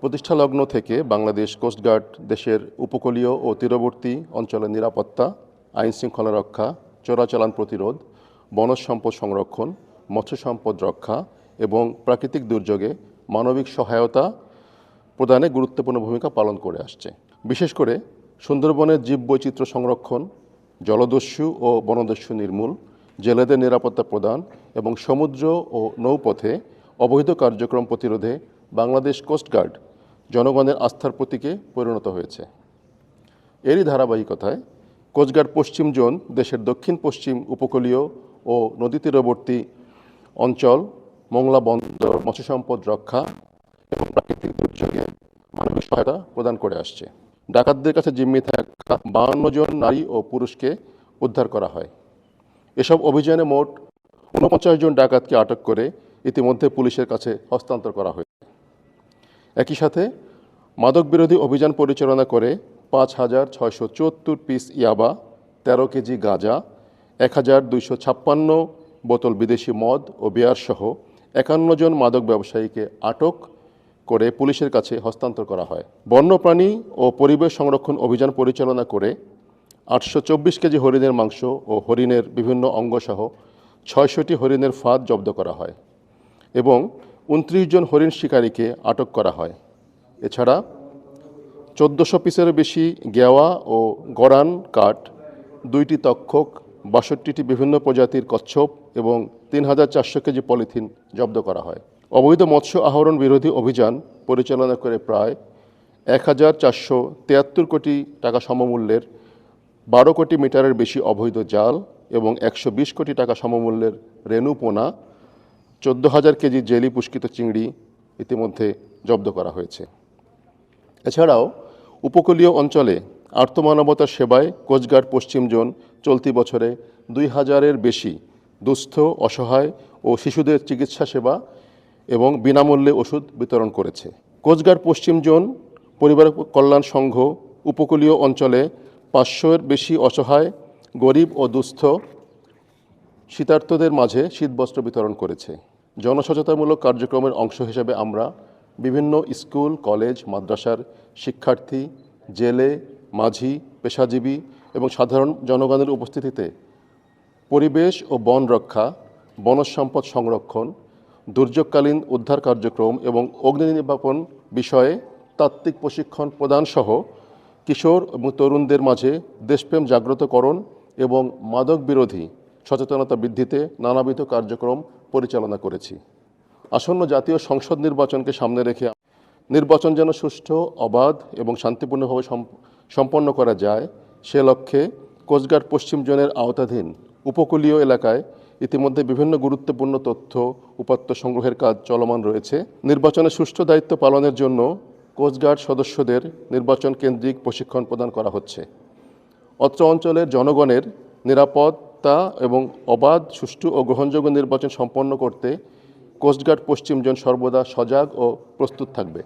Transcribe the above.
প্রতিষ্ঠালগ্ন থেকে বাংলাদেশ কোস্টগার্ড দেশের উপকূলীয় ও তীরবর্তী অঞ্চলের নিরাপত্তা, আইন শৃঙ্খলা রক্ষা, চোরাচালান প্রতিরোধ, বনজ সম্পদ সংরক্ষণ, মৎস্য সম্পদ রক্ষা এবং প্রাকৃতিক দুর্যোগে মানবিক সহায়তা প্রদানে গুরুত্বপূর্ণ ভূমিকা পালন করে আসছে। বিশেষ করে সুন্দরবনের জীববৈচিত্র্য সংরক্ষণ, জলদস্যু ও বনদস্যু নির্মূল, জেলেদের নিরাপত্তা প্রদান এবং সমুদ্র ও নৌপথে অবৈধ কার্যক্রম প্রতিরোধে বাংলাদেশ কোস্টগার্ড জনগণের আস্থার প্রতীকে পরিণত হয়েছে। এরই ধারাবাহিকতায় কোস্টগার্ড পশ্চিম জোন দেশের দক্ষিণ পশ্চিম উপকূলীয় ও নদী তীরবর্তী অঞ্চল, মোংলা বন্দর, মৎস্য সম্পদ রক্ষা এবং প্রাকৃতিক দুর্যোগে মানবিক সহায়তা প্রদান করে আসছে। ডাকাতদের কাছে জিম্মি থাকা 52 জন নারী ও পুরুষকে উদ্ধার করা হয়। এসব অভিযানে মোট 49 জন ডাকাতকে আটক করে ইতিমধ্যে পুলিশের কাছে হস্তান্তর করা হয়েছে। একই সাথে মাদক বিরোধী অভিযান পরিচালনা করে 5,674 পিস ইয়াবা, 13 কেজি গাঁজা, 1,256 বোতল বিদেশি মদ ও বিয়ার সহ 51 জন মাদক ব্যবসায়ীকে আটক করে পুলিশের কাছে হস্তান্তর করা হয়। বন্যপ্রাণী ও পরিবেশ সংরক্ষণ অভিযান পরিচালনা করে 824 কেজি হরিণের মাংস ও হরিণের বিভিন্ন অঙ্গসহ 600টি হরিণের ফাঁদ জব্দ করা হয় এবং 29 জন হরিণ শিকারীকে আটক করা হয়। এছাড়া 1400 পিসেরও বেশি গেওয়া ও গরান কাঠ, 2টি তক্ষক, 62টি বিভিন্ন প্রজাতির কচ্ছপ এবং 3,400 কেজি পলিথিন জব্দ করা হয়। অবৈধ মৎস্য আহরণ বিরোধী অভিযান পরিচালনা করে প্রায় 1,473 কোটি টাকা সমমূল্যের 12 কোটি মিটারের বেশি অবৈধ জাল এবং 120 কোটি টাকা সমমূল্যের রেণু পোনা, 14,000 কেজি জেলি পুষ্কিত চিংড়ি ইতিমধ্যে জব্দ করা হয়েছে। এছাড়াও উপকূলীয় অঞ্চলে আর্তমানবতার সেবায় কোস্টগার্ড পশ্চিম জোন চলতি বছরে 2,000-এর বেশি দুস্থ, অসহায় ও শিশুদের চিকিৎসা সেবা এবং বিনামূল্যে ওষুধ বিতরণ করেছে। কোস্টগার্ড পশ্চিম জোন পরিবার কল্যাণ সংঘ উপকূলীয় অঞ্চলে 500-এর বেশি অসহায়, গরিব ও দুস্থ শীতার্তদের মাঝে শীতবস্ত্র বিতরণ করেছে। জনসচেতনমূলক কার্যক্রমের অংশ হিসেবে আমরা বিভিন্ন স্কুল, কলেজ, মাদ্রাসার শিক্ষার্থী, জেলে, মাঝি, পেশাজীবী এবং সাধারণ জনগণের উপস্থিতিতে পরিবেশ ও বন রক্ষা, বনজ সম্পদ সংরক্ষণ, দুর্যোগকালীন উদ্ধার কার্যক্রম এবং অগ্নি নির্বাপন বিষয়ে তাত্ত্বিক প্রশিক্ষণ প্রদান সহ কিশোর এবং তরুণদের মাঝে দেশপ্রেম জাগ্রতকরণ এবং মাদক বিরোধী সচেতনতা বৃদ্ধিতে নানাবিধ কার্যক্রম পরিচালনা করেছি। আসন্ন জাতীয় সংসদ নির্বাচনকে সামনে রেখে নির্বাচন যেন সুষ্ঠু, অবাধ এবং শান্তিপূর্ণভাবে সম্পন্ন করা যায় সে লক্ষ্যে কোস্টগার্ড পশ্চিম জোনের আওতাধীন উপকূলীয় এলাকায় ইতিমধ্যে বিভিন্ন গুরুত্বপূর্ণ তথ্য উপাত্ত সংগ্রহের কাজ চলমান রয়েছে। নির্বাচনের সুষ্ঠু দায়িত্ব পালনের জন্য কোস্টগার্ড সদস্যদের নির্বাচন কেন্দ্রিক প্রশিক্ষণ প্রদান করা হচ্ছে। অত্র অঞ্চলের জনগণের নিরাপত্তা এবং অবাধ, সুষ্ঠু ও গ্রহণযোগ্য নির্বাচন সম্পন্ন করতে কোস্টগার্ড পশ্চিম জোন সর্বদা সজাগ ও প্রস্তুত থাকবে।